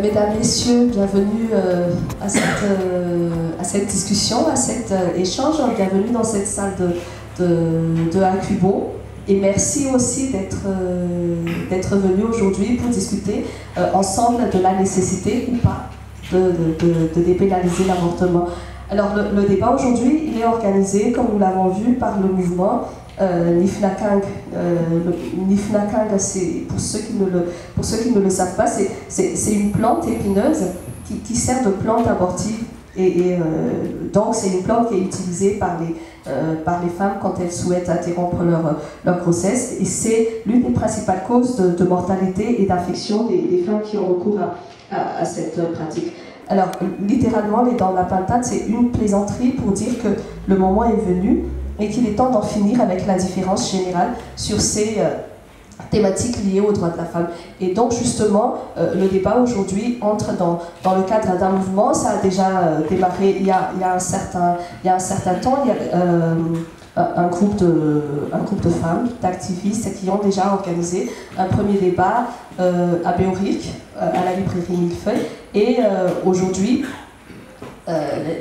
Mesdames, Messieurs, bienvenue à cette discussion, à cet échange. Bienvenue dans cette salle de Incubo. Et merci aussi d'être venus aujourd'hui pour discuter ensemble de la nécessité ou pas de dépénaliser l'avortement. Alors le débat aujourd'hui, il est organisé, comme nous l'avons vu, par le mouvement Nifnakang. Nifnakang, c'est, pour ceux qui ne le savent pas, c'est une plante épineuse qui sert de plante abortive. Donc c'est une plante qui est utilisée par les femmes quand elles souhaitent interrompre leur grossesse. Et c'est l'une des principales causes de mortalité et d'infection des femmes qui ont recours à cette pratique. Alors, littéralement, les dents de la pintade, c'est une plaisanterie pour dire que le moment est venu et qu'il est temps d'en finir avec l'indifférence générale sur ces thématiques liées aux droits de la femme. Et donc, justement, le débat aujourd'hui entre dans le cadre d'un mouvement. Ça a déjà démarré il y a un certain temps. Il y a un groupe de femmes, d'activistes qui ont déjà organisé un premier débat à Béouric, à la librairie Millefeuille. Et aujourd'hui,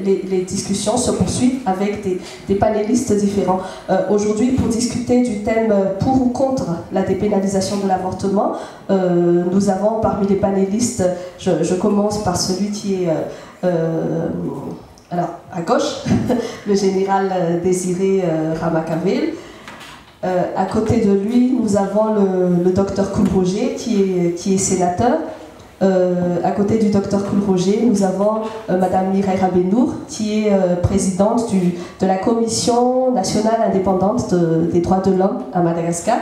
les discussions se poursuivent avec des panélistes différents. Aujourd'hui, pour discuter du thème pour ou contre la dépénalisation de l'avortement, nous avons parmi les panélistes, je commence par celui qui est alors, à gauche, le général Désiré Ramacaville. À côté de lui, nous avons le docteur Coulroger, qui est sénateur. À côté du docteur Coulroger, nous avons Madame Mireille Rabenour, qui est présidente de la Commission nationale indépendante des droits de l'homme à Madagascar.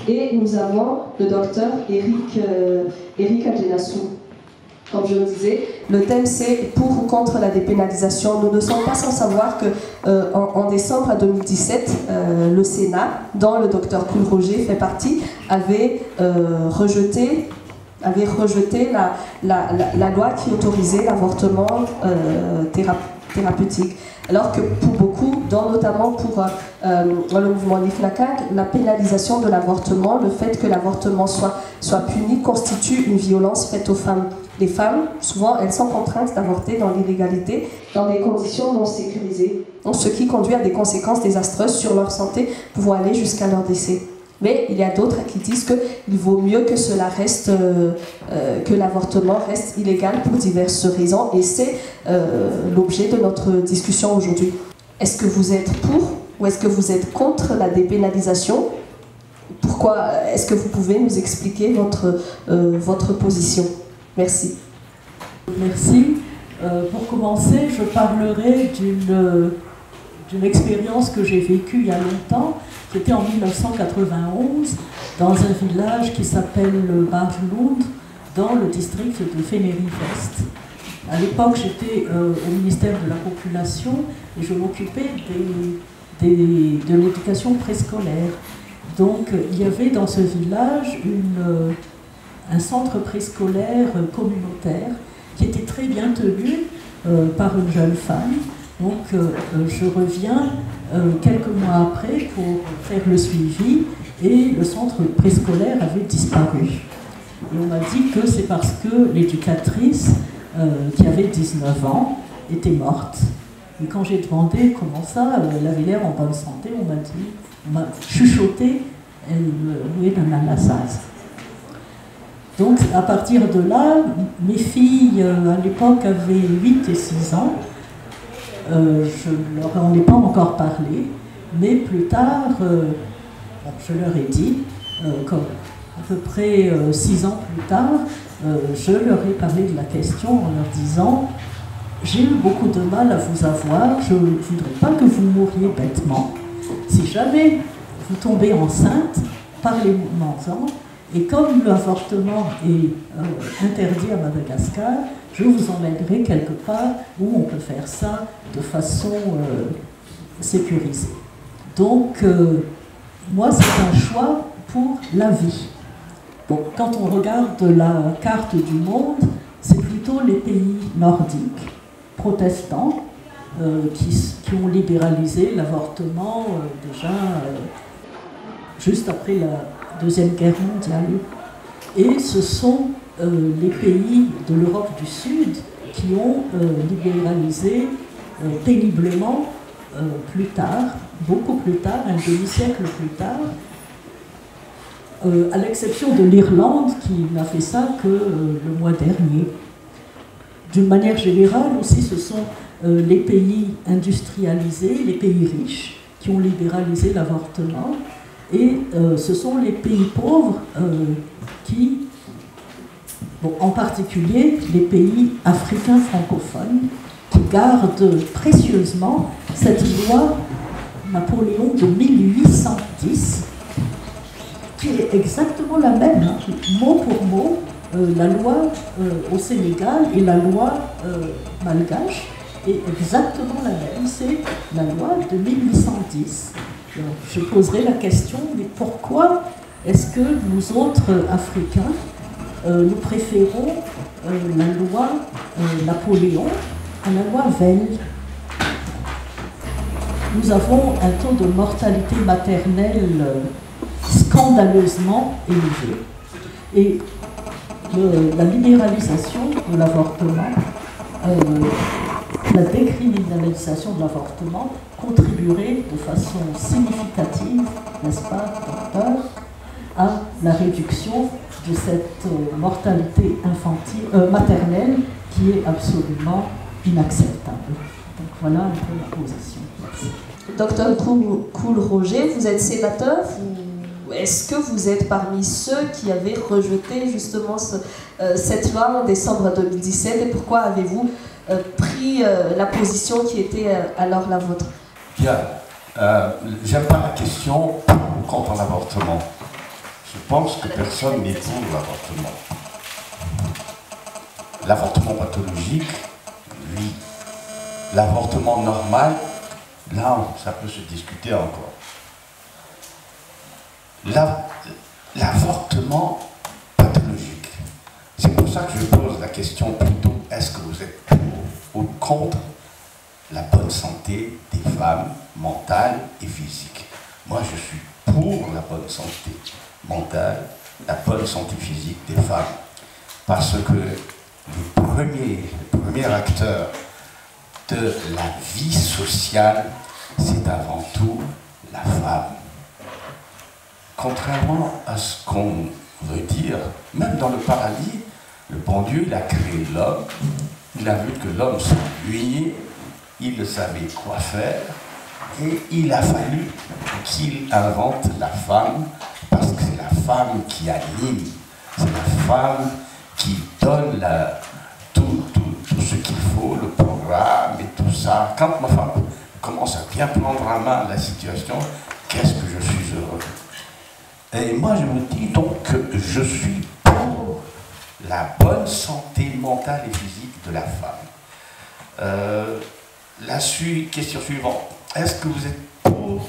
Et nous avons le docteur Eric Adjenassou. Comme je le disais, le thème c'est pour ou contre la dépénalisation. Nous ne sommes pas sans savoir qu'en décembre 2017, le Sénat, dont le docteur Coulroger fait partie, avait rejeté la loi qui autorisait l'avortement thérapeutique. Alors que pour beaucoup, notamment pour le mouvement Nifnakang, la pénalisation de l'avortement, le fait que l'avortement soit puni, constitue une violence faite aux femmes. Les femmes, souvent, elles sont contraintes d'avorter dans l'illégalité, dans des conditions non sécurisées, ce qui conduit à des conséquences désastreuses sur leur santé, pouvant aller jusqu'à leur décès. Mais il y a d'autres qui disent qu'il vaut mieux que cela reste, que l'avortement reste illégal pour diverses raisons. Et c'est l'objet de notre discussion aujourd'hui. Est-ce que vous êtes pour ou est-ce que vous êtes contre la dépénalisation? Pourquoi? Est-ce que vous pouvez nous expliquer votre position? Merci. Merci. Pour commencer, je parlerai d'une expérience que j'ai vécue il y a longtemps. C'était en 1991, dans un village qui s'appelle Barlund, dans le district de Féméry-Vest. À l'époque, j'étais au ministère de la Population et je m'occupais de l'éducation préscolaire. Donc, il y avait dans ce village un centre préscolaire communautaire qui était très bien tenu par une jeune femme. Donc je reviens quelques mois après pour faire le suivi et le centre préscolaire avait disparu. Et on m'a dit que c'est parce que l'éducatrice, qui avait 19 ans, était morte. Et quand j'ai demandé comment ça, elle avait l'air en bonne santé, on m'a chuchoté, elle louait d'un ananas. Donc à partir de là, mes filles à l'époque avaient 8 et 6 ans. Je leur en ai pas encore parlé, mais plus tard, je leur ai dit, comme à peu près 6 ans plus tard, je leur ai parlé de la question en leur disant « J'ai eu beaucoup de mal à vous avoir, je ne voudrais pas que vous mouriez bêtement. Si jamais vous tombez enceinte, parlez-moi-en. Et comme l'avortement est interdit à Madagascar, je vous emmènerai quelque part où on peut faire ça de façon sécurisée. » Donc, moi, c'est un choix pour la vie. Bon, quand on regarde la carte du monde, c'est plutôt les pays nordiques, protestants, qui ont libéralisé l'avortement déjà juste après la Deuxième Guerre mondiale. Et ce sont les pays de l'Europe du Sud qui ont libéralisé péniblement plus tard, beaucoup plus tard, un demi-siècle plus tard, à l'exception de l'Irlande qui n'a fait ça que le mois dernier. D'une manière générale aussi, ce sont les pays industrialisés, les pays riches qui ont libéralisé l'avortement, et ce sont les pays pauvres qui, bon, en particulier les pays africains francophones, qui gardent précieusement cette loi Napoléon de 1810, qui est exactement la même, hein, mot pour mot, la loi au Sénégal et la loi malgache est exactement la même, c'est la loi de 1810. Alors, je poserai la question, mais pourquoi est-ce que nous autres Africains, nous préférons la loi Napoléon à la loi Veil? Nous avons un taux de mortalité maternelle scandaleusement élevé. Et la libéralisation de l'avortement, la décriminalisation de l'avortement contribuerait de façon significative, n'est-ce pas, docteur, à la réduction de cette mortalité maternelle qui est absolument inacceptable. Donc voilà un peu ma position. Merci. Docteur Cool-Roger, vous êtes sénateur, est-ce que vous êtes parmi ceux qui avaient rejeté justement cette loi en décembre 2017 et pourquoi avez-vous pris la position qui était alors la vôtre? Bien, j'aime pas la question contre l'avortement. Je pense que personne n'est pour l'avortement. L'avortement pathologique, oui. L'avortement normal, là, ça peut se discuter encore. L'avortement pathologique, c'est pour ça que je pose la question plutôt, est-ce que vous êtes pour ou contre la bonne santé des femmes mentale et physique? Moi, je suis pour la bonne santé mentale, la bonne santé physique des femmes, parce que le premier acteur de la vie sociale, c'est avant tout la femme. Contrairement à ce qu'on veut dire, même dans le paradis, le bon Dieu, il a créé l'homme, il a vu que l'homme s'ennuyait, il ne savait quoi faire, et il a fallu qu'il invente la femme, parce que c'est la femme qui anime, c'est la femme qui donne tout ce qu'il faut, le programme et tout ça. Quand ma femme commence à bien prendre en main la situation, qu'est-ce que je suis heureux. Et moi, je me dis donc que je suis pour la bonne santé mentale et physique de la femme. Question suivante. Est-ce que vous êtes pour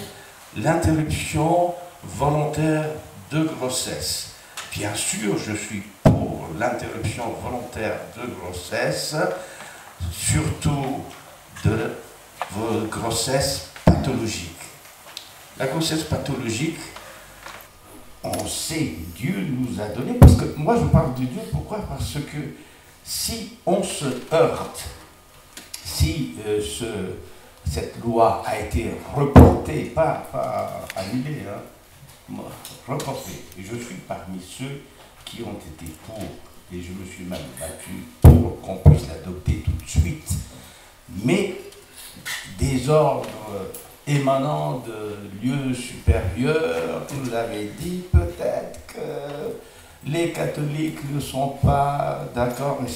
l'interruption volontaire de grossesse? Bien sûr, je suis pour l'interruption volontaire de grossesse, surtout de vos grossesses pathologiques. La grossesse pathologique, on sait, Dieu nous a donné, parce que moi je parle de Dieu, pourquoi? Parce que si on se heurte, si cette loi a été reportée, pas annulée, hein, reportée, et je suis parmi ceux qui ont été pour, et je me suis même battu pour qu'on puisse l'adopter tout de suite, mais des ordres émanant de lieux supérieurs, vous avez dit peut-être que les catholiques ne sont pas d'accord, mais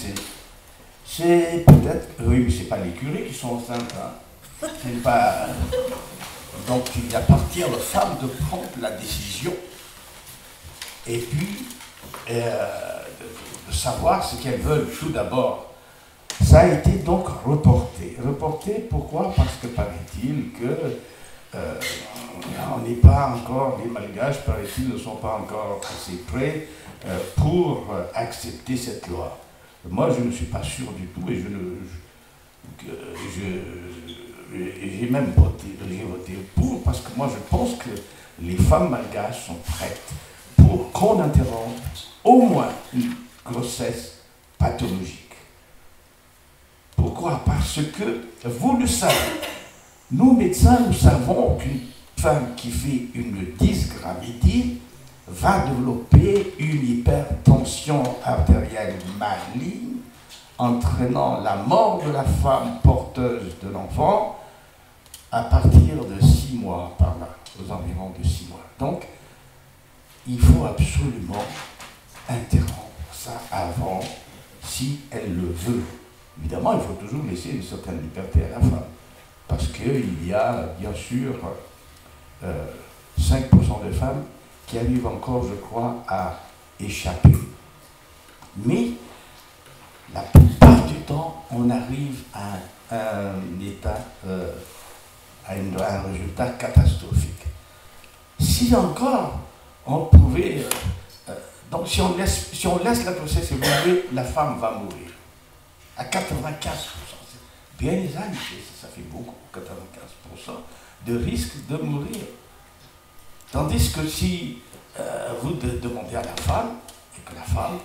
c'est peut-être, oui, mais c'est pas les curés qui sont enceintes, hein. C'est pas, donc il appartient aux femmes de prendre la décision et puis de savoir ce qu'elles veulent tout d'abord. Ça a été donc reporté. Reporté, pourquoi? Parce que paraît-il que on n'est pas encore, les Malgaches, paraît-il, ne sont pas encore assez prêts pour accepter cette loi. Moi, je ne suis pas sûr du tout et j'ai même voté pour, parce que moi, je pense que les femmes malgaches sont prêtes pour qu'on interrompe au moins grossesse pathologique. Pourquoi? Parce que, vous le savez, nous médecins, nous savons qu'une femme qui fait une dysgravité va développer une hypertension artérielle maligne, entraînant la mort de la femme porteuse de l'enfant à partir de 6 mois, par là, aux environs de 6 mois. Donc, il faut absolument interrompre ça avant, si elle le veut. Évidemment, il faut toujours laisser une certaine liberté à la femme, parce qu'il y a, bien sûr, 5% de femmes qui arrivent encore, je crois, à échapper. Mais, la plupart du temps, on arrive à un état, à un résultat catastrophique. Si encore, on pouvait... donc, si on laisse la grossesse évoluer, la femme va mourir. À 95%. Bien examiné, ça fait beaucoup, 95% de risque de mourir. Tandis que si vous demandez à la femme, et que la femme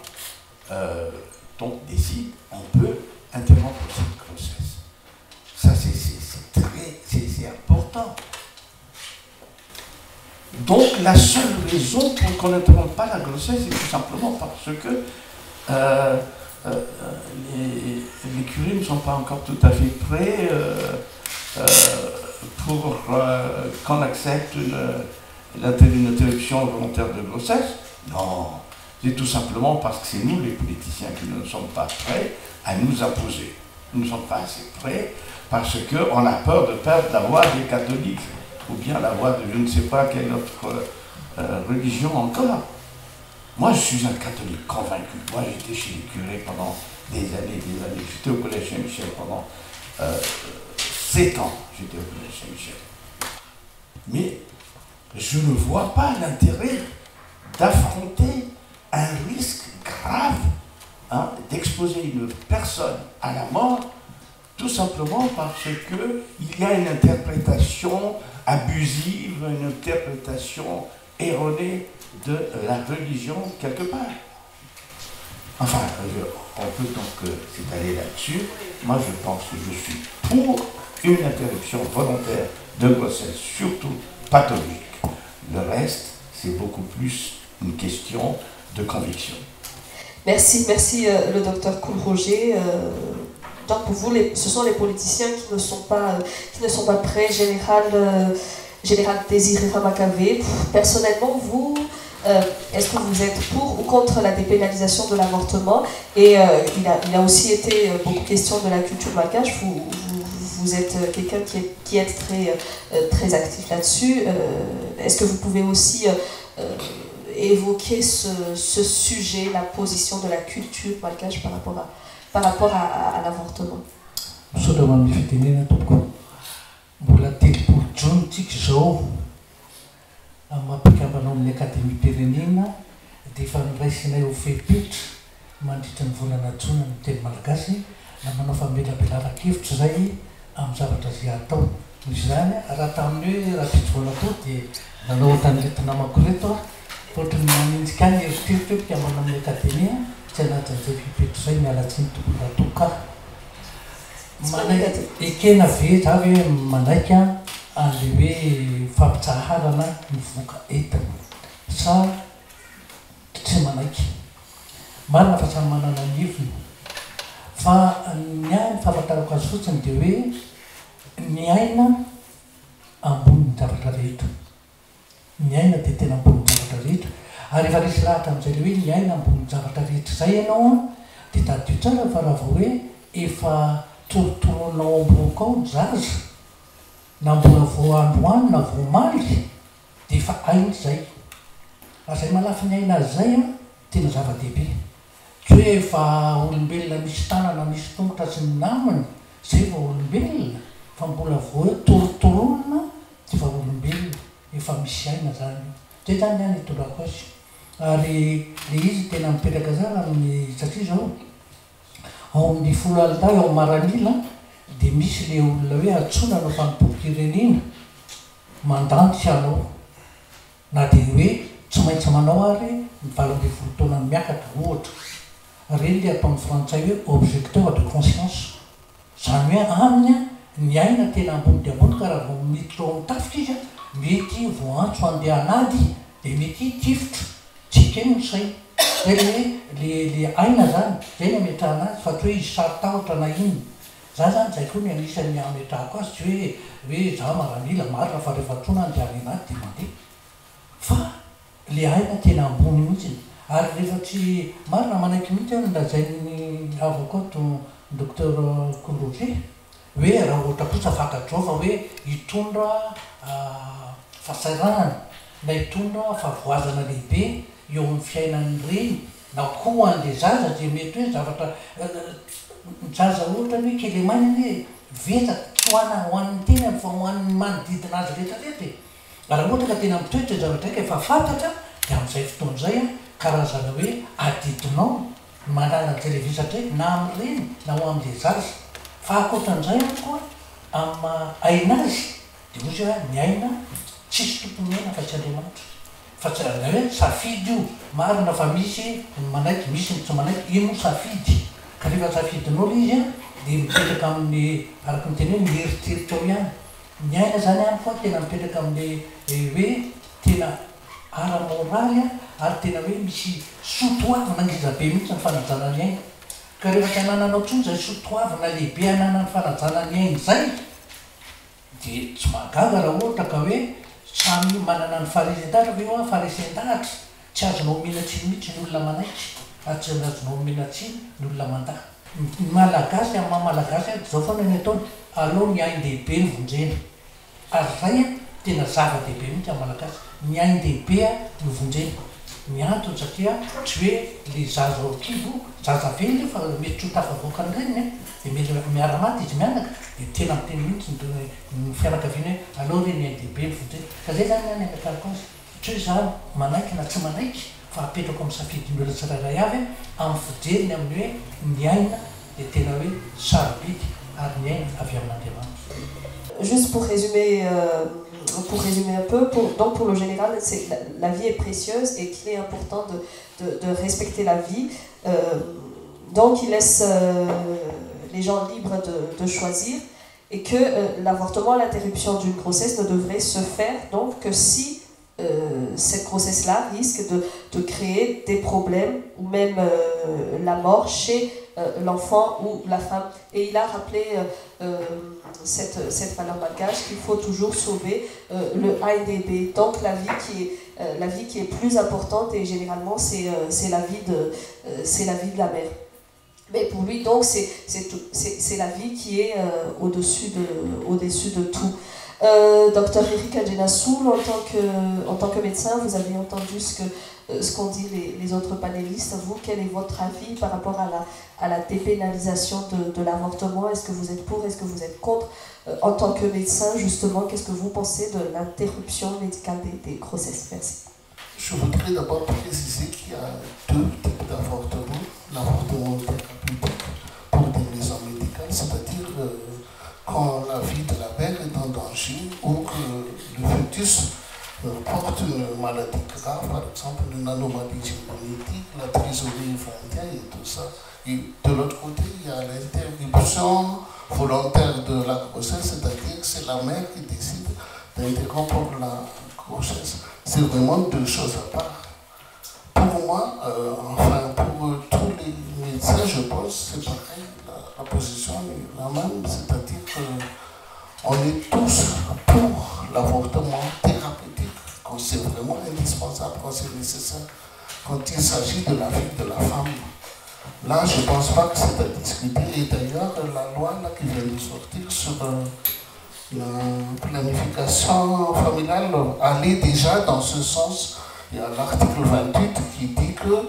donc décide, on peut interrompre cette grossesse. Ça, c'est important. Donc, la seule raison pour qu'on n'interrompe pas la grossesse, c'est tout simplement parce que les curés ne sont pas encore tout à fait prêts pour qu'on accepte une interruption volontaire de grossesse. Non, c'est tout simplement parce que c'est nous, les politiciens, qui ne sommes pas prêts à nous imposer. Nous ne sommes pas assez prêts parce qu'on a peur de perdre la voix des catholiques ou bien la voix de je ne sais pas quelle autre religion encore. Moi, je suis un catholique convaincu. Moi, j'étais chez les curés pendant des années. J'étais au collège Saint-Michel pendant 7 ans. J'étais au collège Saint-Michel. Mais je ne vois pas l'intérêt d'affronter un risque grave d'exposer une personne à la mort, tout simplement parce qu'il y a une interprétation abusive, une interprétation erronée de la religion quelque part. Enfin, on peut donc s'étaler là-dessus. Moi, je pense que je suis pour une interruption volontaire de grossesse, surtout pathologique. Le reste, c'est beaucoup plus une question de conviction. Merci le docteur Coul-Roger. Donc pour vous, ce sont les politiciens qui ne sont pas prêts. Général Désiré Ramakavé, personnellement, vous, est-ce que vous êtes pour ou contre la dépénalisation de l'avortement? Et il a aussi été beaucoup question de la culture malgache. Vous êtes quelqu'un qui est très actif là-dessus. Est-ce que vous pouvez aussi évoquer ce sujet, la position de la culture malgache par rapport à l'avortement? Mbola telopolo jona tsika zao mampikamanao amin'ny akademia-pirenena dia efa niraisinay ho fepetra mandritra ny volana jona ny teny malagasy na manao famelabelavakevitra zay amin'ny zavatra zay atao. Misy zany raha tamin'ny hoe raha pijoana tao dia nanao ohatran'reto namako reto ohatrany maninjika any eritreritro hoe mpikamana amin'ny akademia tsy anatin'izay fepetra zay mialatsiny tompona toka. Ekena ve za hoe manaika an'le hoe fampitsaharana mivoaka entana sa tsy manaiky. Marina fa samy manana ny heviny fa ny ahy fahafantarako azy fotsiny dia hoe ny aina ambony ny zavatra rehetra. Ny aina dia tena ambony ny zavatra rehetra ary efa resy lahatra amin'izay le hoe ny aina ambony ny zavatra rehetra zay ianao dia tadio tsara fa raha vao hoe efa torotoronao amboko ao zaza na mbola vao androany na vao maly dia efa ainy zay. Zay malafy ny aina azy zay tena zava-dehibe. Tsy hoe efa olombelona misy tanana misy tongotra sy ny namany zay vao olombelona, fa mbola vao hoe torotorona tsy efa olombelona, efa misy aina zany. Zay zany any itondrako azy. Ary le izy tena mipetraka zara amin'ny satria zao ao amin'ny folo alina ao Maranila dia misy le olona hoe atsoina anao fanompoam-pirenena mandanty anao na dia hoe tsy maintsy manao ary ny 12 taona miakatra ohatra. reny atao amin'ny frantsay hoe objecteur de conscience. Zany hoe aminy ny aina tena ambony dia ambony ka raha vao miditra ao amin'ny tafika izy mety voantso andeha anady dia mety tifitra tsika eny ny say. Le aina zany zay ny ametrahana azy fa tsy hoe izy saritahotra na inona. Za zany zay koa ny anisan'ny ametrahako azy tsy hoe za maranila marina fa rehefa trona andeany anaty dia mandeha. Fa le aina tena ambony mihitsy. Ary rehefa tsy marina manaiky mihitsy aho ndazain'ny avocat docteur Courroger hoe raha ohatra kosa fakatrao fa hoe hitondra fahasairana na hitondra fahavoazana lehibe eo amin'ny fiainan'ny reny na koa an'le zaza dia mety hoe zavatra zaza ohatra hoe kelemany hoe vetsaka tsy hoan'ny tena fa hoan'ny manodidina azy rehetrarehetra. Raha ohatra ka tena mitoetra zavatra ika efa fantatra dia amin'izay fotoana izay karazana hoe adidinao manana televizatra na amin'ireny na ho amin'le zaza. Fa akoatran'izay koa amin'ny aina azy dia ozy hoe ny aina tsisy tompony aina fa tsy Andriamanitra. Fa tsy raha hoe safidy io marina fa misy ny manaiky misy ny tsy manaiky ino safidy. Ka rehefa safidin'olo izy dia mipetraka amin'ny araka ny teny hoe mieritseritra ao ihany. Ny aina zany ihany koa tena mipetraka amin'ny hoe tena ara-moraly ary tena hoe misy sotoavina ngizabe mihitsy ny fanajana ny aina. Ka rehefa tsy anananao tsony zay sotoavina lehibe anana ny fanajana ny aina zay dia tsy mahagaga raha ohatra ka hoe samy manana ny faharesendahatra fa eo faharesendahatra tsy azonao minatsiny mihitsy ny olona manaiky ary tsy azonao minatsiny ny olona mandaha. Ny malagasy amin'ny maha-malagasy zao foana ny ataony aleo ny ain-dehibe ny vonjena. Ary zay tena zava-dehibe mihitsy amin'ny malagasy ny ain-dehibe ny vonjena. Ny antony satria tsy hoe le zaza ao kibo zaza vely fa mety tsy ho tafavoaka ny reniny dia mety miara-maty izy mianaka dia tena miteny mihitsy ny fianakaviana hoe aleo reny ain-dehibe ny vonjena. Ka zay zany ny ametrahako azy tsy hoe za manaiky na tsy manaiky fa apetrako amin'ny safidin'olona tsirairay avy amin'ny fijeriny amin'ny hoe ny aina dia tena hoe sarobidy ary ny aina avy amin'Andriamanitra. Juste pour résumer un peu, donc pour le général, la vie est précieuse et qu'il est important de respecter la vie. Donc il laisse les gens libres de choisir et que l'avortement, l'interruption d'une grossesse ne devrait se faire donc que si cette grossesse-là risque de créer des problèmes ou même la mort chez l'enfant ou la femme. Et il a rappelé cette valeur malgache qu'il faut toujours sauver le ANDB, donc la vie qui est plus importante et généralement c'est la vie de la mère. Mais pour lui donc c'est la vie qui est au-dessus de tout. Docteur Eric Adjenassoul, en tant que médecin, vous avez entendu ce qu'ont dit les autres panélistes. Vous, quel est votre avis par rapport à la dépénalisation de l'avortement? Est-ce que vous êtes pour? Est-ce que vous êtes contre? En tant que médecin, justement, qu'est-ce que vous pensez de l'interruption médicale des grossesses? Merci. Je voudrais d'abord préciser qu'il y a deux types d'avortement. L'avortement thérapeutique pour des raisons médicales, c'est-à-dire quand la vie de la mère est en danger ou que le fœtus porte une maladie grave, par exemple une anomalie génétique, la trisomie 21 et tout ça. Et de l'autre côté, il y a l'interruption volontaire de la grossesse, c'est-à-dire que c'est la mère qui décide d'interrompre la grossesse. C'est vraiment deux choses à part. Pour moi, enfin pour tous les médecins, je pense c'est pareil, la position est la même, c'est-à-dire qu'on est tous pour l'avortement thérapeutique, quand c'est vraiment indispensable, quand c'est nécessaire, quand il s'agit de la vie de la femme. Là, je ne pense pas que c'est à discuter. Et d'ailleurs, la loi là, qui vient de sortir sur la planification familiale allait déjà dans ce sens. Il y a l'article 28 qui dit que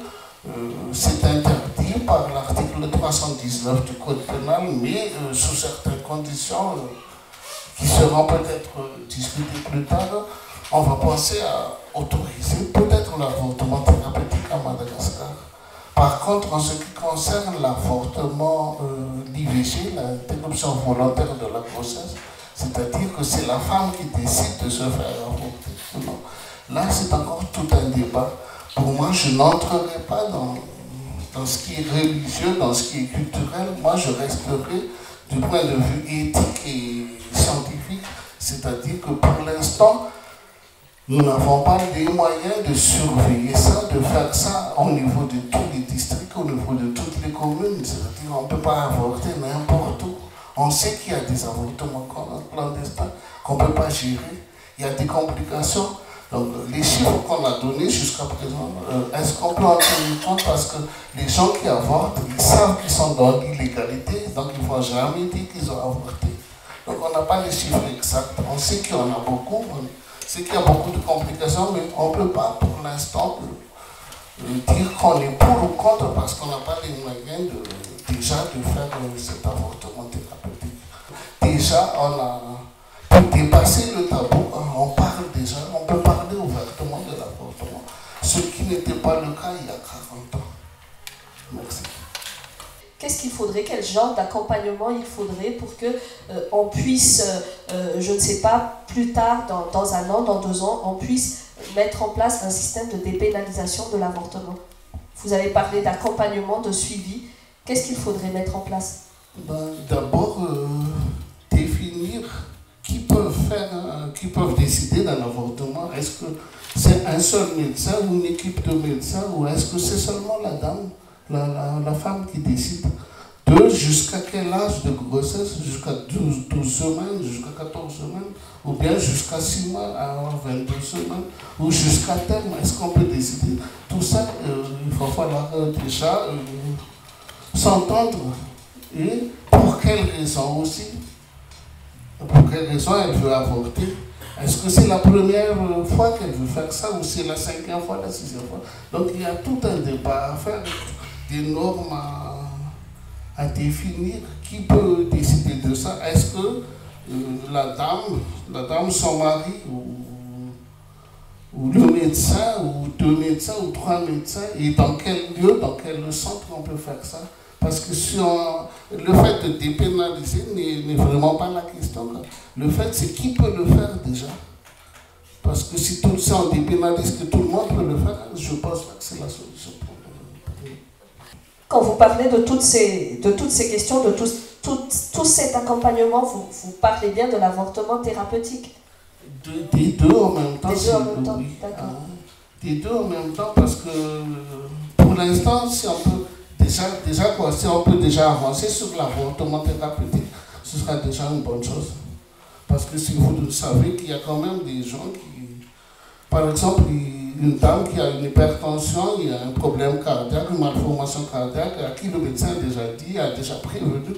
c'est interdit par l'article 319 du Code pénal, mais sous certaines conditions qui seront peut-être discutées plus tard, on va penser à autoriser peut-être l'avortement thérapeutique à Madagascar. Par contre, en ce qui concerne l'avortement l'IVG, l'interruption volontaire de la grossesse, c'est-à-dire que c'est la femme qui décide de se faire avorter. Non. Là, c'est encore tout un débat. Pour moi, je n'entrerai pas dans ce qui est religieux, dans ce qui est culturel, moi je resterai du point de vue éthique et scientifique, c'est-à-dire que pour l'instant, nous n'avons pas les moyens de surveiller ça, de faire ça au niveau de tous les districts, au niveau de toutes les communes. C'est-à-dire qu'on ne peut pas avorter n'importe où. On sait qu'il y a des avortements clandestins qu'on ne peut pas gérer. Il y a des complications. Donc les chiffres qu'on a donnés jusqu'à présent, est-ce qu'on peut en tenir compte? Parce que les gens qui avortent, ils savent qu'ils sont dans l'illégalité, donc ils ne vont jamais dire qu'ils ont avorté. Donc on n'a pas les chiffres exacts. On sait qu'il y en a beaucoup. C'est qu'il y a beaucoup de complications, mais on ne peut pas pour l'instant dire qu'on est pour ou contre parce qu'on n'a pas les moyens déjà de faire cet avortement thérapeutique. Déjà, on a dépassé le tabou, on parle déjà, on peut parler ouvertement de l'avortement, ce qui n'était pas le cas il y a 40 ans. Merci. Qu'est-ce qu'il faudrait, quel genre d'accompagnement il faudrait pour que on puisse, je ne sais pas, plus tard, dans 1 an, dans 2 ans, on puisse mettre en place un système de dépénalisation de l'avortement? Vous avez parlé d'accompagnement, de suivi. Qu'est-ce qu'il faudrait mettre en place? D'abord, définir qui peuvent décider d'un avortement. Est-ce que c'est un seul médecin ou une équipe de médecins, ou est-ce que c'est seulement la dame, la femme qui décide? Jusqu'à quel âge de grossesse? Jusqu'à 12 semaines, jusqu'à 14 semaines, ou bien jusqu'à 6 mois à 22 semaines, ou jusqu'à terme? Est-ce qu'on peut décider? Tout ça, il va falloir déjà s'entendre. Et pour quelles raisons aussi? Pour quelles raisons elle veut avorter? Est-ce que c'est la première fois qu'elle veut faire ça, ou c'est la 5e fois, la 6e fois? Donc il y a tout un débat à faire, des normes à définir. Qui peut décider de ça? Est-ce que la dame, son mari, ou le médecin, ou 2 médecins, ou 3 médecins, et dans quel lieu, dans quel centre on peut faire ça? Parce que le fait de dépénaliser n'est vraiment pas la question. Le fait, c'est qui peut le faire déjà. Parce que si on dépénalise, que tout le monde peut le faire, je pense pas que c'est la solution. Quand vous parlez de toutes ces questions, de tout cet accompagnement, vous parlez bien de l'avortement thérapeutique? Des deux en même temps. Des deux en même temps, oui. d'accord. Des deux en même temps, parce que pour l'instant, si on peut si on peut déjà avancer sur l'avortement thérapeutique, ce sera déjà une bonne chose. Parce que si vous savez qu'il y a quand même des gens qui, par exemple, une dame qui a une hypertension, il y a un problème cardiaque, une malformation cardiaque, à qui le médecin a déjà dit, a déjà prévenu qu'il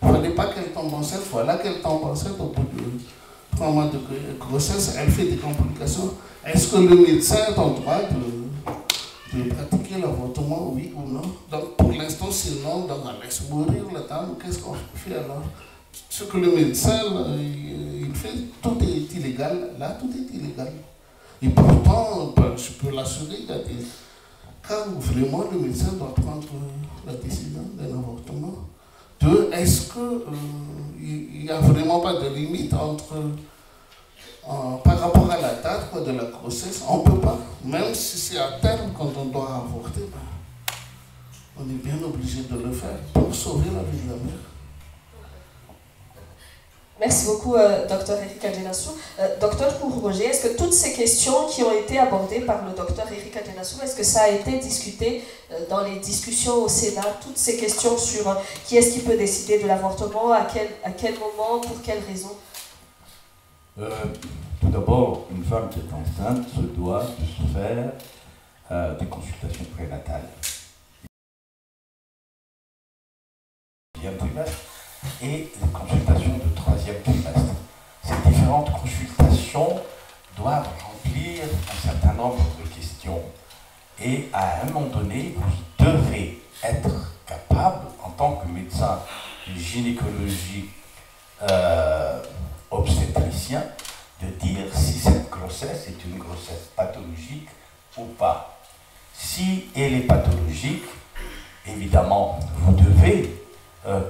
ne fallait pas qu'elle tombe enceinte. Voilà qu'elle tombe enceinte au bout de 3 mois de grossesse, elle fait des complications. Est-ce que le médecin est en droit de pratiquer l'avortement, oui ou non? Donc pour l'instant, c'est non, donc on laisse mourir la dame. Qu'est-ce qu'on fait alors? Ce que le médecin il fait, tout est illégal. Là, tout est illégal. Et pourtant, je peux l'assurer, il y a des cas où vraiment le médecin doit prendre la décision d'un avortement. Est-ce qu'il n'y a vraiment pas de limite par rapport à la date de la grossesse? On ne peut pas, même si c'est à terme quand on doit avorter, on est bien obligé de le faire pour sauver la vie de la mère. Merci beaucoup, Dr Eric Adjenassou. Dr Roger, est-ce que toutes ces questions qui ont été abordées par le Dr Eric Adjenassou, est-ce que ça a été discuté dans les discussions au Sénat, toutes ces questions sur qui est-ce qui peut décider de l'avortement, à quel moment, pour quelles raisons? Tout d'abord, une femme qui est enceinte se doit de se faire des consultations prénatales. Et les consultations de 3e trimestre. Ces différentes consultations doivent remplir un certain nombre de questions. Et à un moment donné, vous devez être capable, en tant que médecin gynécologique obstétricien, de dire si cette grossesse est une grossesse pathologique ou pas. Si elle est pathologique, évidemment, vous devez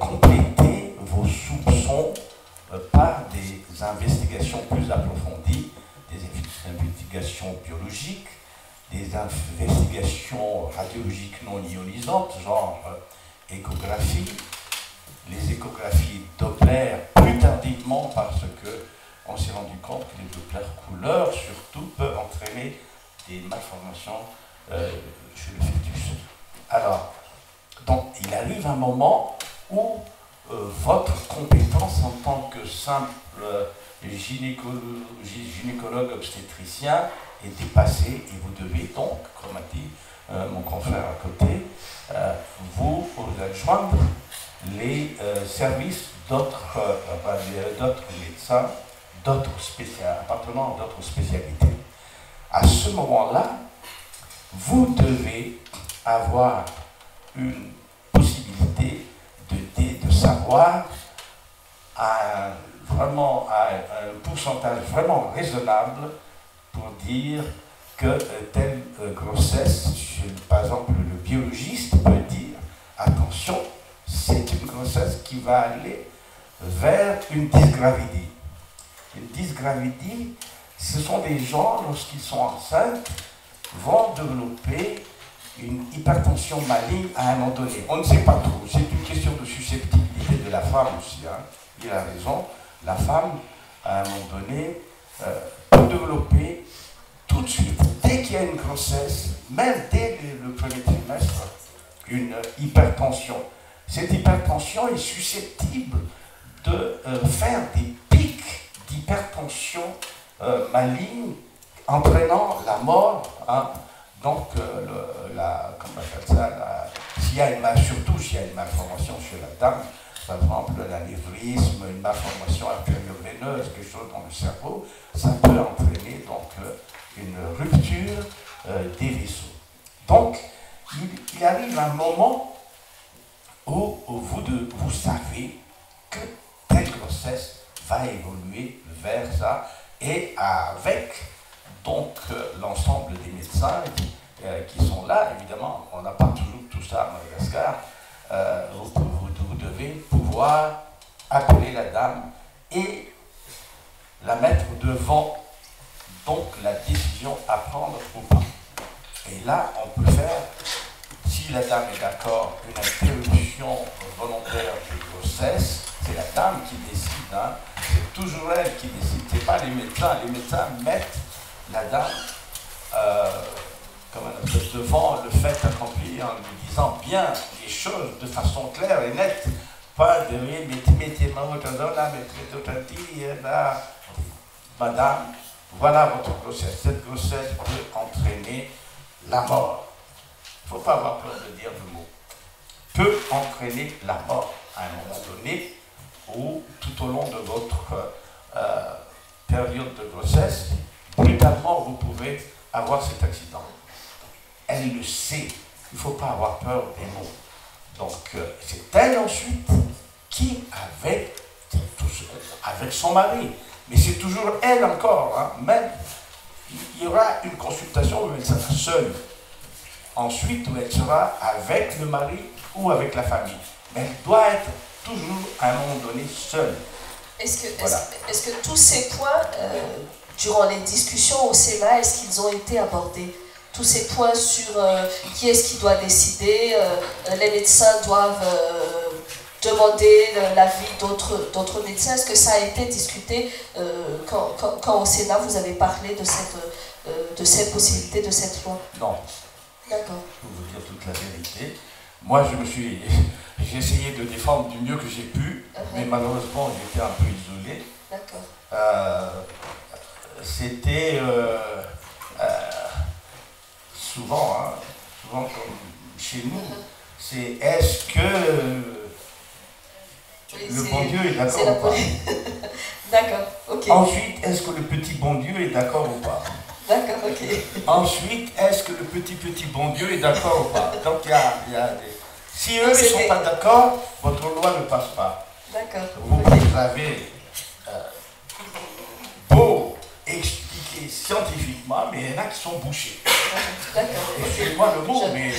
compléter vos soupçons par des investigations plus approfondies, des investigations biologiques, des investigations radiologiques non ionisantes, genre échographie, les échographies Doppler plus tardivement parce que on s'est rendu compte que les Doppler couleurs surtout peuvent entraîner des malformations chez le fœtus. Alors, donc il arrive un moment où votre compétence en tant que simple gynécologue obstétricien est dépassée et vous devez donc, comme a dit mon confrère à côté, vous adjoindre les services d'autres médecins, appartenant à d'autres spécialités. À ce moment-là, vous devez avoir une possibilité de savoir vraiment à un pourcentage vraiment raisonnable pour dire que telle grossesse, par exemple le biologiste peut dire attention, c'est une grossesse qui va aller vers une dysgravidie. Une dysgravidie, ce sont des gens, lorsqu'ils sont enceintes, vont développer une hypertension maligne à un moment donné. On ne sait pas trop, c'est une question de susceptibilité de la femme aussi. Hein. Il a raison, la femme, à un moment donné, peut développer tout de suite, dès qu'il y a une grossesse, même dès le premier trimestre, une hypertension. Cette hypertension est susceptible de faire des pics d'hypertension maligne, entraînant la mort. Hein. Donc, comment on appelle ça, surtout s'il y a une malformation chez la dame, par exemple l'anévrisme, une malformation artério-veineuse, quelque chose dans le cerveau, ça peut entraîner donc une rupture des vaisseaux. Donc, il arrive un moment où vous savez que telle grossesse va évoluer vers ça, et avec donc l'ensemble des médecins qui sont là, évidemment, on n'a pas toujours tout ça à Madagascar, vous devez pouvoir appeler la dame et la mettre devant donc la décision à prendre ou pas. Et là, on peut faire, si la dame est d'accord, une interruption volontaire de grossesse. C'est la dame qui décide, hein. C'est toujours elle qui décide, c'est pas les médecins. Les médecins mettent la dame devant le fait accompli en lui disant bien les choses de façon claire et nette. Pas de madame, voilà votre grossesse. Cette grossesse peut entraîner la mort. Il ne faut pas avoir peur de dire le mot. Peut entraîner la mort à un moment donné ou tout au long de votre période de grossesse. Brutalement, vous pouvez avoir cet accident. Elle le sait. Il ne faut pas avoir peur des mots. Donc, c'est elle ensuite qui, avec son mari, mais c'est toujours elle encore, hein, même, il y aura une consultation où elle sera seule. Ensuite, où elle sera avec le mari ou avec la famille. Mais elle doit être toujours, à un moment donné, seule. Est-ce que tous ces points, durant les discussions au Sénat, est-ce qu'ils ont été abordés? Tous ces points sur qui est-ce qui doit décider, les médecins doivent demander l'avis d'autres médecins. Est-ce que ça a été discuté quand au Sénat vous avez parlé de cette possibilité, de cette loi? Non. D'accord. Pour vous dire toute la vérité, moi j'ai essayé de défendre du mieux que j'ai pu, mais malheureusement j'étais un peu isolé. D'accord. C'était souvent comme chez nous, c'est est-ce que le bon Dieu est d'accord ou pas? D'accord, ok. Ensuite, est-ce que le petit bon Dieu est d'accord ou pas? D'accord, ok. Ensuite, est-ce que le petit bon Dieu est d'accord ou pas? Donc il y a des... Si eux ne sont pas d'accord, votre loi ne passe pas. D'accord. Vous avez beau expliquer scientifiquement, mais il y en a qui sont bouchés. D'accord. Excusez-moi le mot, mais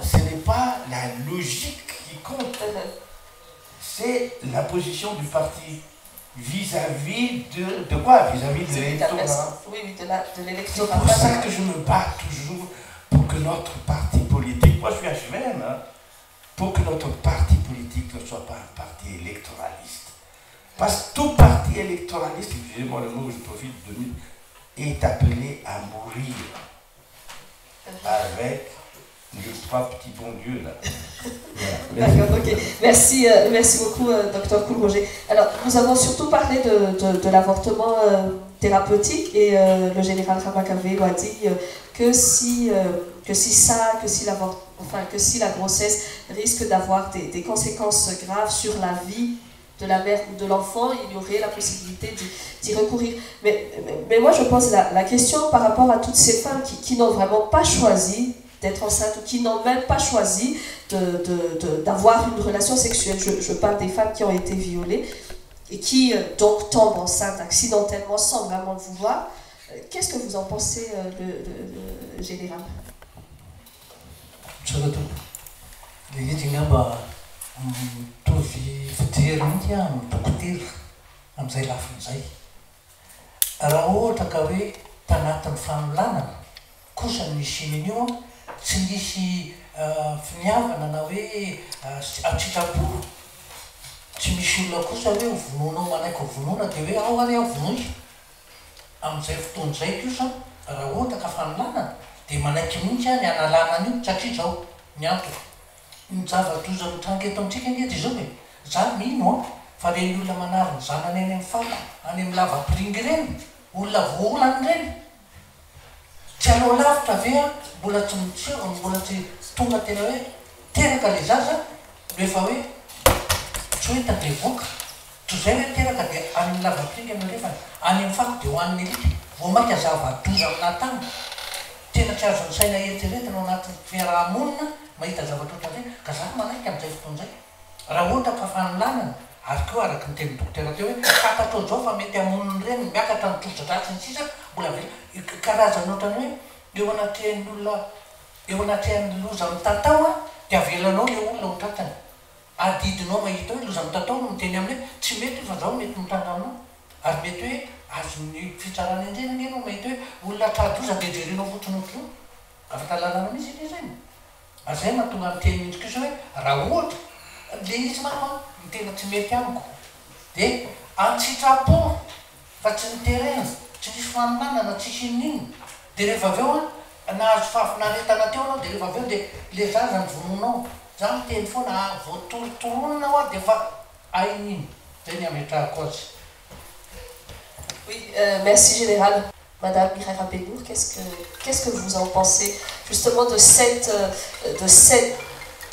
ce n'est pas la logique qui compte. C'est la position du parti vis-à-vis de quoi? Vis-à-vis de l'électorat. Oui, oui, de C'est l'électorat. pour ça que je me bats toujours pour que notre parti politique, moi je suis HVM, hein, pour que notre parti politique ne soit pas un parti électoraliste. Parce que tout parti électoraliste, excusez-moi le mot, je profite de lui, est appelé à mourir avec les trois petits bons dieux là. Voilà. D'accord, ok. Merci, merci beaucoup, Dr Cool-Roger. Alors, nous avons surtout parlé de l'avortement thérapeutique et le général Ramakavélo a dit que si la grossesse risque d'avoir des conséquences graves sur la vie de la mère ou de l'enfant, il y aurait la possibilité d'y recourir. Mais moi, je pose la question par rapport à toutes ces femmes qui n'ont vraiment pas choisi d'être enceintes ou qui n'ont même pas choisi d'avoir une relation sexuelle. Je parle des femmes qui ont été violées et qui donc tombent enceintes accidentellement sans vraiment le vouloir. Qu'est-ce que vous en pensez, le général? Tsy misy finiavana na hoe atsitrapo, tsy misy olona kosa hoe vononao manaiky vonona dia hoe ao ary aho vonoy. Amin'izay fotoan'izay kosa raha ohatra ka fanolanana dia manaiky mihitsy ny analana an'io satria zao ny antony. Ny zava-doza mitranga eto amintsika anie dia zao hoe za mino fa reny olona manary ny zanany any amin'ny fako any amin'ny lavapiringy ireny, olona voolany ireny. Tsy alao lavitra ve mbola tsy mitseo, mbola tsy tonga tena hoe teraka le zaza rehefa hoe tsy hoe tadrevoaka. Toy izay hoe teraka dia any amin'ny lavapiringy amin'ny rehefa any amin'ny fako dia ho an'ny elika. Vao maika zava-doza amin'atany. Tena tsy azo ny saina eritreretina ao anatin'ny fiarahamonina mahita zavatra ohatran'izay ka za manaiky amin'izay fotoan'izay. Raha ohatra ka fanolanana ary koa araky ny tenin'ny dokotera teo hoe takatao zao fa mety hamoniny ireny miakatra ny toja-dratsy ny sisa mbola karazana ohatrany hoe eo anatrehan'ny olona eo anatrehan'ny loza mitatao dia avelanao le olona ho tratrany. Adidinao mahita hoe loza mitatao no miteny aminy hoe tsy mety fa zao mety mitranga aminao. Ary mety hoe azon'ny fitsarana enjena ianao mahita hoe olona tradoza dia jerinao fotsiny ohatro afaka lalana mihitsy izy izay. Azay mahatonga miteny mihitsy kosa hoe raha ohatra le izy maro ny tena tsy mety amiko dia antsitrapo fa tsy niterena, tsy nisy fanolanana, tsisy inona. Dia rehefa avy eo nahazo fahafinaretana teo anao dia rehefa avy eo dia le zaza ny vononao. Za miteny foana voatoritoronina ao dia fa ain'iny. Zay ny ametrahako azy. Oui, merci Général. Madame Mirera Benour, qu'est-ce que vous en pensez justement de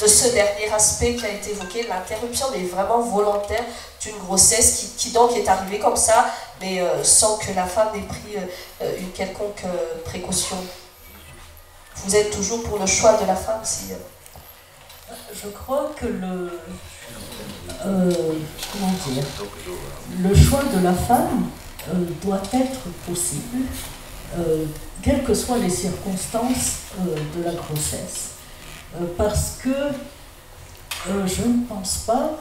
ce dernier aspect qui a été évoqué, l'interruption mais vraiment volontaire d'une grossesse qui donc est arrivée comme ça, mais sans que la femme ait pris une quelconque précaution. Vous êtes toujours pour le choix de la femme si, Je crois que le choix de la femme doit être possible, quelles que soient les circonstances de la grossesse. Parce que je ne pense pas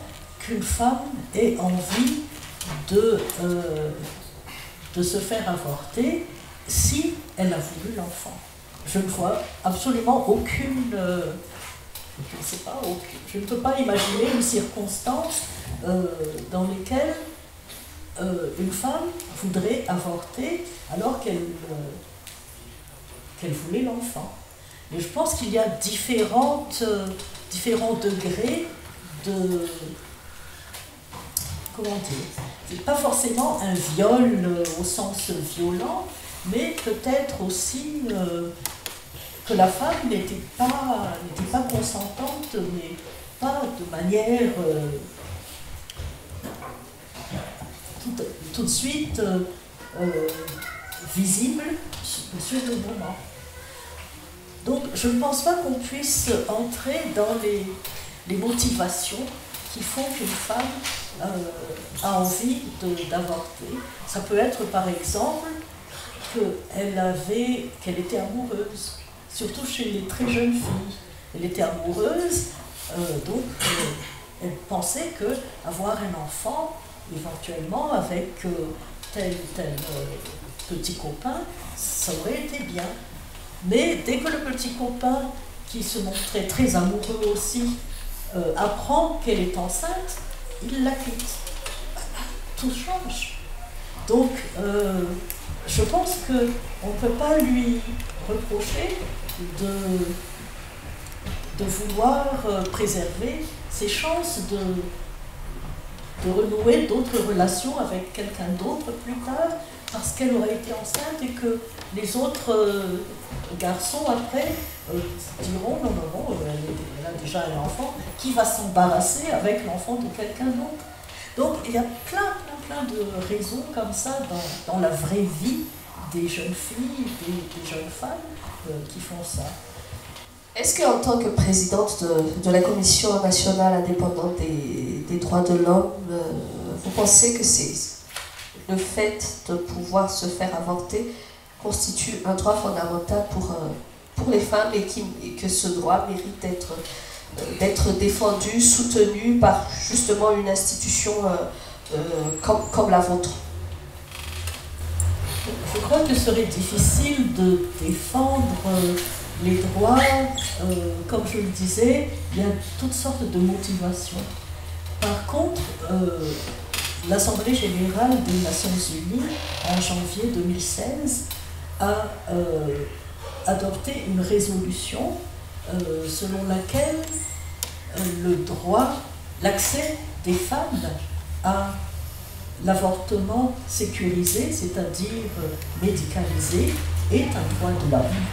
qu'une femme ait envie de se faire avorter si elle a voulu l'enfant. Je ne vois absolument aucune... je ne sais pas, je ne peux pas imaginer une circonstance dans laquelle une femme voudrait avorter alors qu'elle voulait l'enfant. Mais je pense qu'il y a différents degrés de... Comment dire? C'est pas forcément un viol au sens violent, mais peut-être aussi que la femme n'était pas consentante, mais pas de manière tout de suite visible sur le moment. Donc je ne pense pas qu'on puisse entrer dans les motivations qui font qu'une femme a envie d'avorter. Ça peut être par exemple qu'elle était amoureuse, surtout chez les très jeunes filles. Elle était amoureuse, donc elle pensait qu'avoir un enfant éventuellement avec tel petit copain, ça aurait été bien. Mais dès que le petit copain, qui se montrait très amoureux aussi, apprend qu'elle est enceinte, il la quitte. Tout change. Donc, je pense qu'on ne peut pas lui reprocher de vouloir préserver ses chances de renouer d'autres relations avec quelqu'un d'autre plus tard, parce qu'elle aurait été enceinte et que les autres garçons après diront non, elle a déjà un enfant, qui va s'embarrasser avec l'enfant de quelqu'un d'autre. Donc il y a plein de raisons comme ça dans la vraie vie des jeunes filles, des jeunes femmes qui font ça. Est-ce qu'en tant que présidente de la Commission nationale indépendante des droits de l'homme, vous pensez que le fait de pouvoir se faire avorter constitue un droit fondamental pour les femmes et que ce droit mérite d'être défendu, soutenu par justement une institution comme la vôtre? Je crois qu'il serait difficile de défendre les droits, comme je le disais, il y a toutes sortes de motivations. Par contre, l'Assemblée générale des Nations Unies, en janvier 2016, a adopté une résolution selon laquelle l'accès des femmes à l'avortement sécurisé, c'est-à-dire médicalisé, est un droit de l'homme,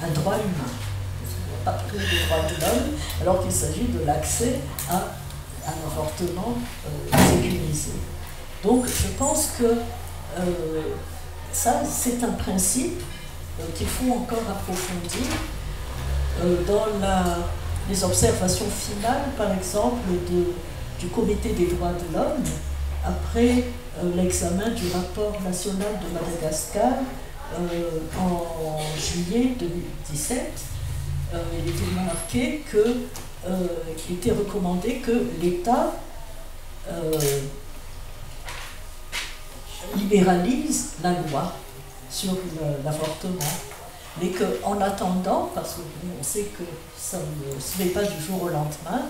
un droit humain. On n'a pas pris le droit de l'homme alors qu'il s'agit de l'accès à un avortement sécurisé. Donc je pense que ça, c'est un principe qu'il faut encore approfondir. Dans les observations finales, par exemple, du Comité des droits de l'homme, après l'examen du rapport national de Madagascar en juillet 2017, il était marqué qu'il était recommandé que l'État libéralise la loi sur l'avortement, mais qu'en attendant, parce qu'on sait que ça ne se met pas du jour au lendemain,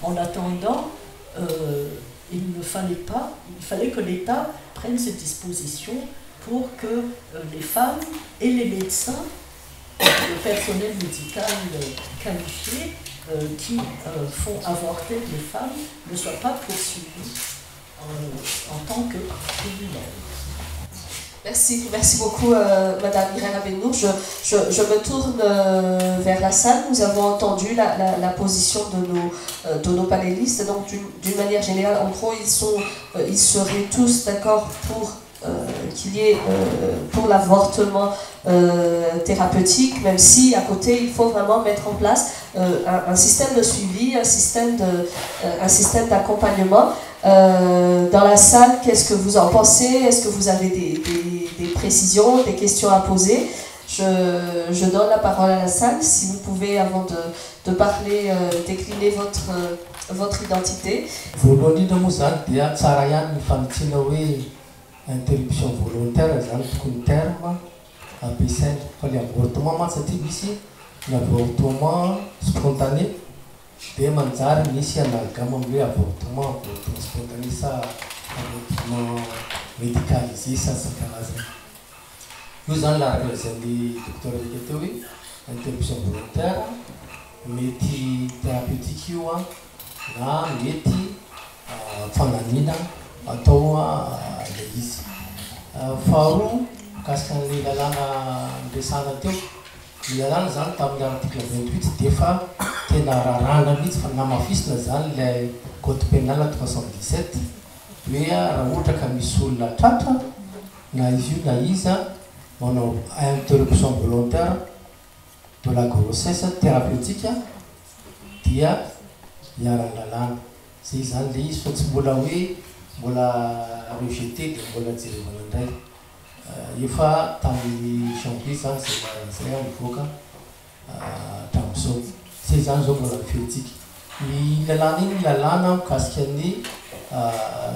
en attendant, il fallait que l'État prenne ses dispositions pour que les femmes et les médecins, le personnel médical qualifié qui font avorter les femmes ne soient pas poursuivis en tant que criminels. Merci beaucoup Madame Irène Abenour. Je me tourne vers la salle. Nous avons entendu la position de nos panélistes. Donc d'une manière générale, en gros, ils seraient tous d'accord pour qu'il y ait pour l'avortement thérapeutique, même si à côté il faut vraiment mettre en place un système de suivi, un système d'accompagnement. Dans la salle, qu'est-ce que vous en pensez? Est-ce que vous avez des précisions, des questions à poser? Je donne la parole à la salle. Si vous pouvez, avant de parler, décliner votre identité. Interruption volontaire, un terme, l'avortement spontané, des manzars, ici, avortement spontané, ça, avortement médicalisé, ça, c'est carrément. Nous avons la relation du docteur Vigetoui, interruption volontaire, métier thérapeutique, métier fananina, izy faharoa mikasikan'le lalàna ndresana teo, ny lalàna zany tamin'ny article 28 dia efa tena rarana mihitsy fa namafisina zany ilay code pénal 317 hoe raha ohatra ka misy olona tratra na izy io na iza manao interruption volontaire de la grossesse thérapeutique dia hiarany lalàna. Zay zany le izy fa tsy mbola hoe mbola rejeté dia mbola jerevana indray. Efa tamin'ny janvier zany zay mivoaka hatramin'izao. Zay zany zao mbola mifehintsika. Ny lalàna iny lalàna mikasika ny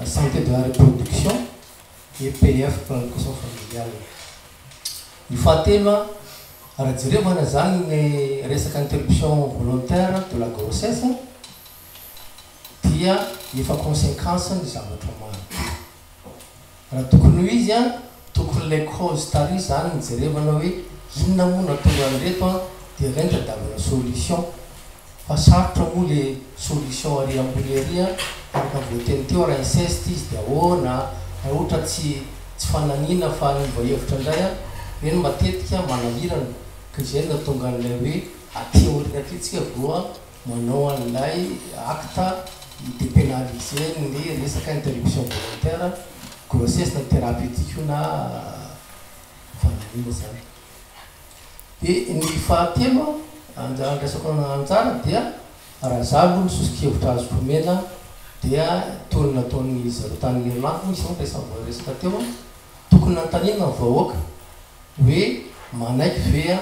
santé de la reproduction et PF planification familiale. Il faut atteindre à la durée de la interruption volontaire de la grossesse. Il faut conséquence des avortements. Alors tout que les causes tarissent à l'intérêt il n'a pas de rendre la solution. Parce que les solutions à l'ambulatoria, quand vous tentez à incestis de ona, à outre fananina fan voyez tandaya, une matette qui a manavira que j'ai le tongan levé, à théorie de critique voix, mon nom en l'ail, acta, dépénalisé, ni risque interruption volontaire, grossesse thérapeutique, na fananina. Et il faut atteindre anjara resaka anjara dia raha zalo sosikevitra azo pomena dia tolona ataony zarotany lerlanko izy resaka teo tokony antanina ny vahoaka hoe manaiky vea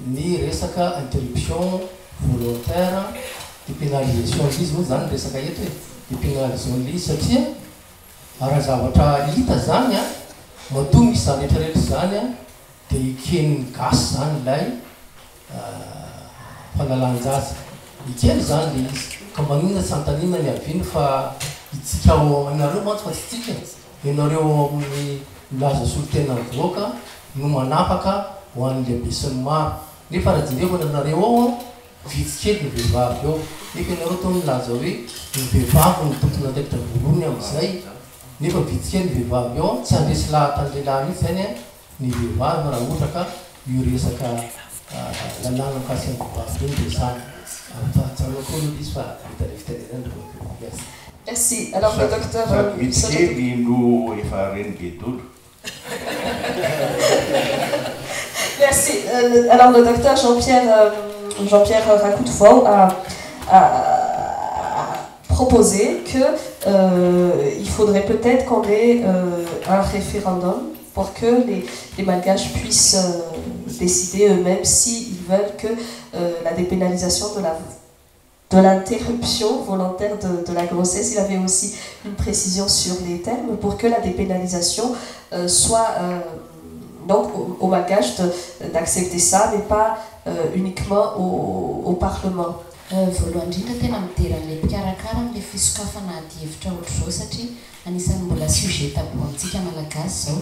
ny resaka interruption volontaire de pénalisation izy moa zany resaka eto hoe de pénalisation izy satria raha zavatra hita zany a mato misy zany rehetrarehetra zany a dia ikeny gasy zany ilay fanalanjaza ikely zany le izy ka maninona tsy antanina ny aviny fa itsika ao aminareo mantsy fa tsy tsika ianareo amin'ny milaza solotena mivoaka no manapaka ho an'le be sy ny maro nefa raha jerevana anareo ao vitsikely ny vehivavy eo nefa ianareo tao milaza hoe ny vehivavy ny tompona andraikitra volony amin'izay nefa vitsikely ny vehivavy eo tsy andresy lahatany-lehilahy mihitsy zany ny vehivavy raha ohatra ka io resaka lalàna mikasika ny vehivavy io dia zany Merci. Alors le docteur Merci. Alors le docteur Jean-Pierre Racoudefort a proposé que il faudrait peut-être qu'on ait un référendum pour que les Malgaches puissent décider eux-mêmes s'ils veulent que la dépénalisation de l'interruption volontaire de la grossesse. Il avait aussi une précision sur les termes pour que la dépénalisation soit donc aux Malgaches d'accepter ça, mais pas uniquement au Parlement. Voalohany indrindra tena mideran'ilay mpikarakara amin'ilay fisokafana ady-hevitra ohatr'izao satria anisan'ny mbola sujet tabou amintsika malagasy zao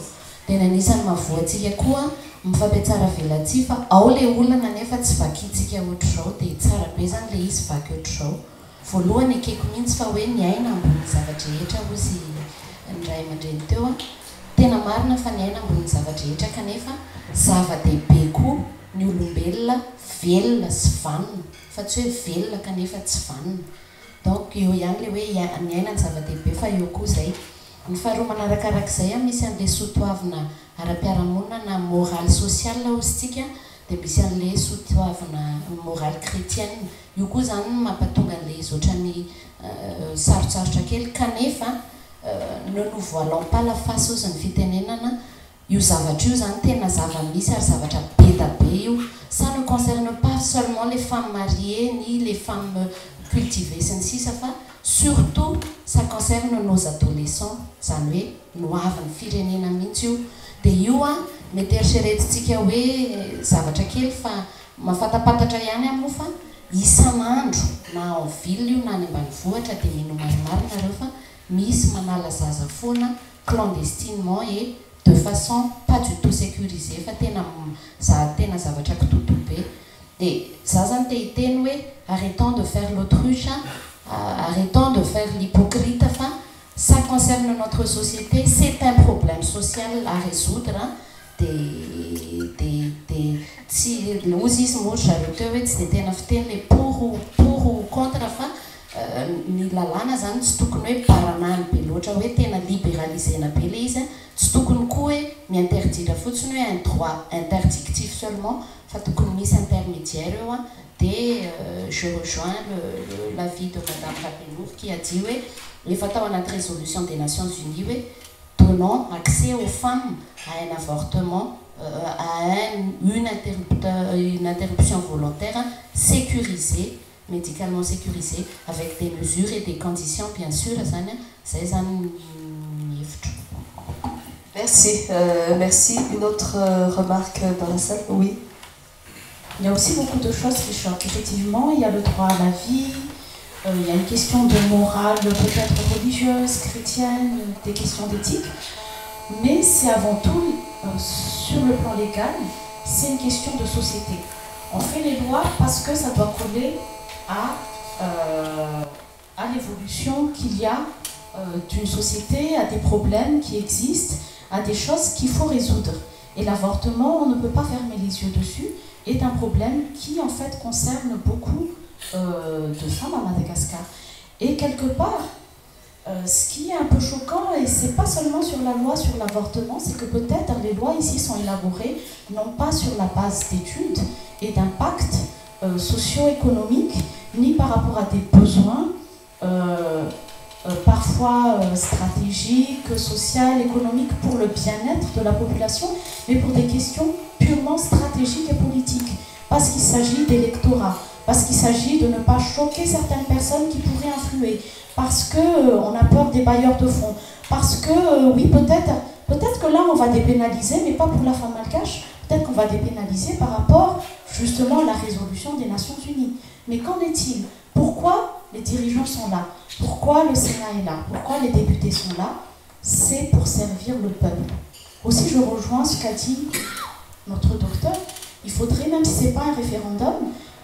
tena anisan'ny mahavoantsika koa mifampiatsara velantsy fa ao le olona nefa tsy vakintsika ohatr'izao dia tsara be zany le izy vaky ohatr'izao voalohany ekeko mihitsy fa hoe miaina ambony zavatra rehetra ozy ny ray aman-dreny teo a tena marina fa miaina ambony zavatra rehetra kanefa zava-dehibe koa ny olombelona velona sy vanona fa tsy hoe velona kanefa tsy vanona donc eo ihany le hoe miaina ny zava-dehibe fa eo koa zay ny faharoa manarakarak'izay a misy an'le sotoavina ara-piarahamonina na morale sociale ozytsika dia misy an'le sotoavina morale chrétienne io koa zany mampatonga an'le izy ohatrany sarotsarotra kely kanefa ne nous voilons pas la face ozy ny fitenenana io zavatra io zany tena zava-misy ary zavatra be da be io ça ne concerne pas seulement les femmes mariées ni les femmes cultivées sy ny sisa fa surtout ça concerne nos adolescents zany hoe noavin'ny firenena mihitsy io dia io a mety eritreretintsika hoe zavatra kely fa mafatapatatra ihany amoa fa isan'andro na en ville io na any ambanivohitra dia mino maromaro nareo fa misy manala zaza foana clandestinement et de façon pas du tout sécurisée fa tena zavatra kitotobe dia za zany te hiteny hoe arrêtons de faire l'autruche, arrêtons de faire l'hypocrite, enfin, ça concerne notre société, c'est un problème social à résoudre. Si l'osisme ou charité, c'était les pour ou contre, enfin, ni la lana zany tsy tokony hoe baranany be loatra hoe tena libéralisena be le izy tsy tokony koa hoe miinterdire fotsiny hoe un droit interdictif seulement fa tokony misy intermédiaire eo a dia je rejoins l'avis de Madame Rapenour qui a dit oui, les fatwas à la résolution des Nations Unies, oui, donnons accès aux femmes à un avortement, à une interruption volontaire sécurisée, médicalement sécurisé avec des mesures et des conditions bien sûr. Merci. Merci. Une autre remarque dans la salle? Oui. Il y a aussi beaucoup de choses qui choquent. Effectivement, il y a le droit à la vie, il y a une question de morale peut-être religieuse, chrétienne, des questions d'éthique, mais c'est avant tout, sur le plan légal, c'est une question de société. On fait les lois parce que ça doit coller à l'évolution qu'il y a d'une société, à des problèmes qui existent, à des choses qu'il faut résoudre. Et l'avortement, on ne peut pas fermer les yeux dessus, est un problème qui en fait concerne beaucoup de femmes à Madagascar. Et quelque part, ce qui est un peu choquant, et c'est pas seulement sur la loi sur l'avortement, c'est que peut-être les lois ici sont élaborées non pas sur la base d'études et d'impact socio-économique, ni par rapport à des besoins parfois stratégiques, sociales, économiques pour le bien-être de la population, mais pour des questions purement stratégiques et politiques, parce qu'il s'agit d'électorat, parce qu'il s'agit de ne pas choquer certaines personnes qui pourraient influer, parce qu'on a peur des bailleurs de fonds, parce que, oui, peut-être que là, on va dépénaliser, mais pas pour la femme malgache, peut-être qu'on va dépénaliser par rapport, justement, à la résolution des Nations Unies. Mais qu'en est-il? Pourquoi les dirigeants sont là? Pourquoi le Sénat est là? Pourquoi les députés sont là? C'est pour servir le peuple. Aussi, je rejoins ce qu'a dit notre docteur. Il faudrait, même si ce n'est pas un référendum,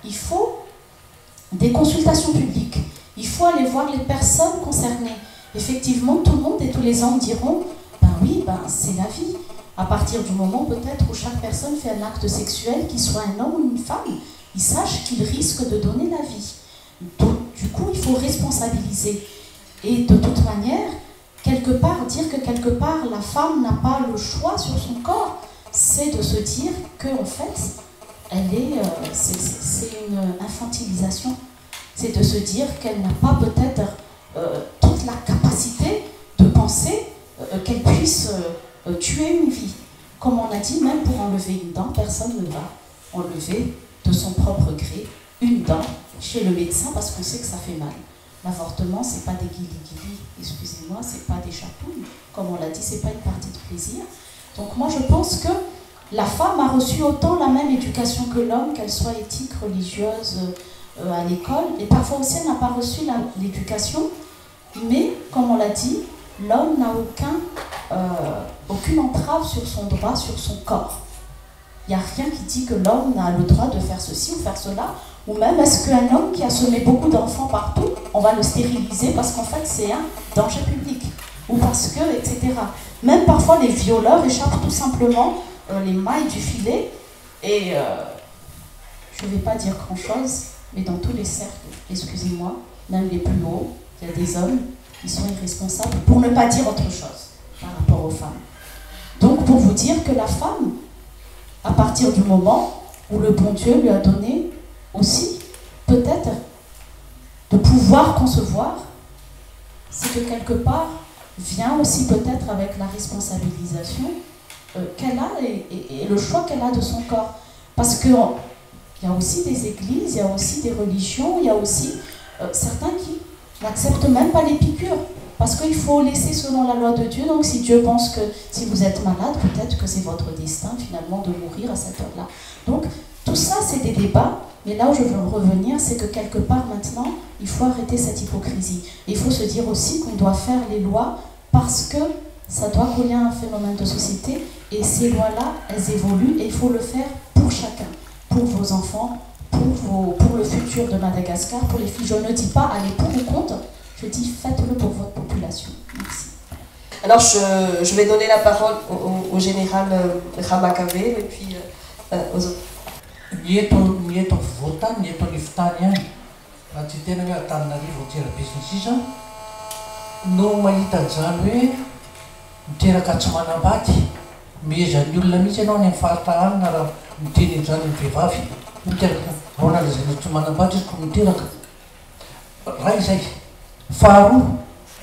il faut des consultations publiques. Il faut aller voir les personnes concernées. Effectivement, tout le monde et tous les hommes diront « ben oui, ben c'est la vie ». À partir du moment peut-être où chaque personne fait un acte sexuel, qu'il soit un homme ou une femme, il sache qu'il risque de donner la vie. Donc, du coup, il faut responsabiliser. Et de toute manière, quelque part, dire que quelque part la femme n'a pas le choix sur son corps, c'est de se dire qu'en fait, c'est une infantilisation. C'est de se dire qu'elle n'a pas peut-être toute la capacité de penser qu'elle puisse tuer une vie. Comme on a dit, même pour enlever une dent, personne ne va enlever de son propre gré une dent chez le médecin parce qu'on sait que ça fait mal. L'avortement, c'est pas des guili-guili, excusez-moi, c'est pas des chatouilles. Comme on l'a dit, c'est pas une partie de plaisir. Donc moi, je pense que la femme a reçu autant la même éducation que l'homme, qu'elle soit éthique, religieuse, à l'école, et parfois aussi elle n'a pas reçu l'éducation, mais comme on l'a dit, l'homme n'a aucune entrave sur son droit, sur son corps. Il n'y a rien qui dit que l'homme n'a le droit de faire ceci ou faire cela, ou même est-ce qu'un homme qui a semé beaucoup d'enfants partout, on va le stériliser parce qu'en fait c'est un danger public, ou parce que, etc. Même parfois les violeurs échappent tout simplement les mailles du filet, et je ne vais pas dire grand-chose, mais dans tous les cercles, excusez-moi, même les plus hauts, il y a des hommes qui sont irresponsables, pour ne pas dire autre chose par rapport aux femmes. Donc pour vous dire que la femme, à partir du moment où le bon Dieu lui a donné aussi, peut-être, de pouvoir concevoir, c'est que quelque part vient aussi peut-être avec la responsabilisation qu'elle a et le choix qu'elle a de son corps. Parce qu'il y a aussi des églises, il y a aussi des religions, il y a aussi certains qui n'acceptent même pas les piqûres. Parce qu'il faut laisser selon la loi de Dieu. Donc si Dieu pense que si vous êtes malade, peut-être que c'est votre destin finalement de mourir à cette heure-là. Donc tout ça, c'est des débats. Mais là où je veux revenir, c'est que quelque part maintenant, il faut arrêter cette hypocrisie. Et il faut se dire aussi qu'on doit faire les lois parce que ça doit coller à un phénomène de société. Et ces lois-là, elles évoluent et il faut le faire pour chacun. Pour vos enfants, pour le futur de Madagascar, pour les filles. Je ne dis pas allez pour ou contre, je dis faites-le pour votre population. Merci. Alors je vais donner la parole au général Ramakabe et puis aux autres. Ny eto voatany, ny eto anivotany ihany. Raha tsy tena hoe Antananarivo Business sisa no mahita an'izany hoe miteraka tsy manambady, miezan'ny olona mihitsy ianao any amin'ny faritra any na raha miteny an'izany ny vehivavy miteraka ronana izay tsy manambady izy ko miteraka. Raha izay. Faharoa,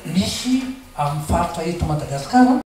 misy amin'ny faritra eto Madagasikara